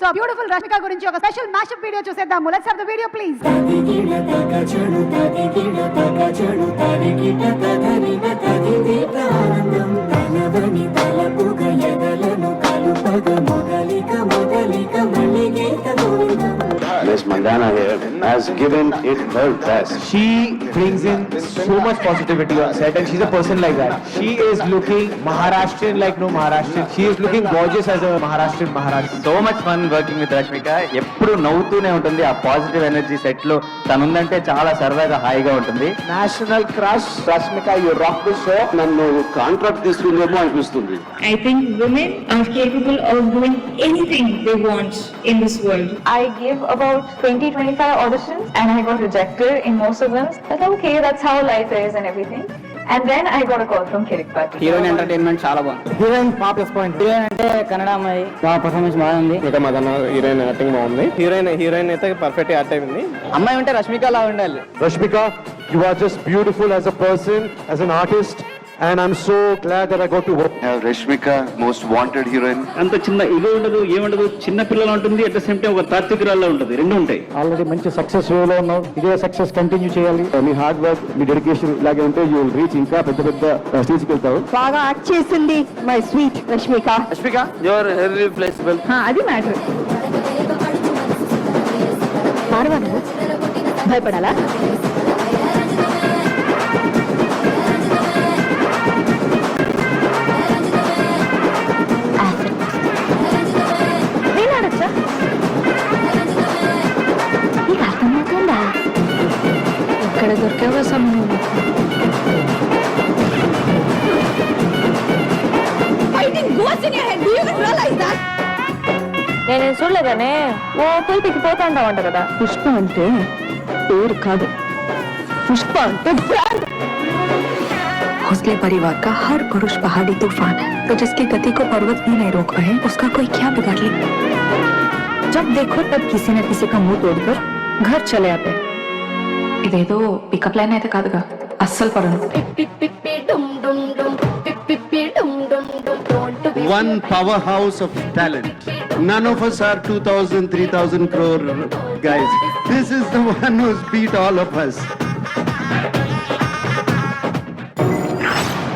So beautiful Rashmika గురించి ఒక special mashup video చూసేద్దాము. Let's have the video please. Miss Mandana here has given it her best. She brings in so much positivity on set and she's a person like that. She is looking Maharashtrian like no Maharashtrian. She is looking gorgeous as a Maharashtrian Maharashtrian. So much fun working with Rashmika. ఎప్పుడు నవ్వుతూనే ఉంటుంది. ఆ positive energy set లో తనుందంటే చాలా సరదాగా హాయిగా ఉంటుంది. National crush, Rashmika, you rock the show. నన్ను కాంట్రాక్ట్ తీసుకుందేమో అనిపిస్తుంది. I think women are capable of doing anything they want in this world. I gave about 20-25 auditions and I got rejected in most of them. I thought, okay, that's how life is and everything. And then I got a call from Kirik Patti. Heroine entertainment చాలా బాగుంది. Heroine పాప plus point. Heroine అంటే కన్నడ అమ్మాయి, బాగా performance బాగుంది. ఇంకా మదన heroine acting బాగుంది. Heroine అయితే పర్ఫెక్ట్ యాక్ట్ అయింది. అమ్మాయి ఉంటే రష్మిక లా ఉండాలి. Rashmika, you are just beautiful as a person, as an artist, and I'm so glad that I got to work. Rashmika, most wanted heroine. అంత చిన్న ఇగో ఉండదు, ఏముండదు, చిన్న పిల్లలు ఉంటుంది, అట్ ద సేమ్ టైం ఒక తాత్వికురాల్లో ఉంటుంది, రెండు ఉంటాయి. ఆల్రెడీ మంచి సక్సెస్ వేలో ఉన్నావు. ఇదే సక్సెస్ కంటిన్యూ చేయాలి. మీ హార్డ్ వర్క్, మీ డెడికేషన్ ఇలాగే ఉంటే యూ విల్ రీచ్ ఇంకా పెద్ద పెద్ద స్టేజ్కి వెళ్తావు. బాగా యాక్ట్ చేసింది my sweet Rashmika. Rashmika your irreplaceable. అది మ్యాటర్. పాడవాను భయపడాలా? నేనాడచ్చా? నీకు అర్థమవుతుందా? ఎక్కడ దొరికావో సమయం. నేను చూడలేదనే ఓ పుల్పికి పోతా ఉంటావంట కదా. పుష్ప అంటే పేరు కాదు, పుష్ప అంటే బ్రాండ్. हौसले परिवार का हर पुरुष पहाड़ी तूफान है, तो जिसकी गति को पर्वत भी नहीं रोक पाए उसका कोई क्या बिगाड़ ले। जब देखो तब किसी न किसी का मुंह तोड़कर घर चले आते. ఇదేదో పికప్ లైన్ అయితే కాదుగా, అస్సలు పడను. One powerhouse of talent. None of us are 2,000, 3,000 crore guys. This is the one who's beat all of us.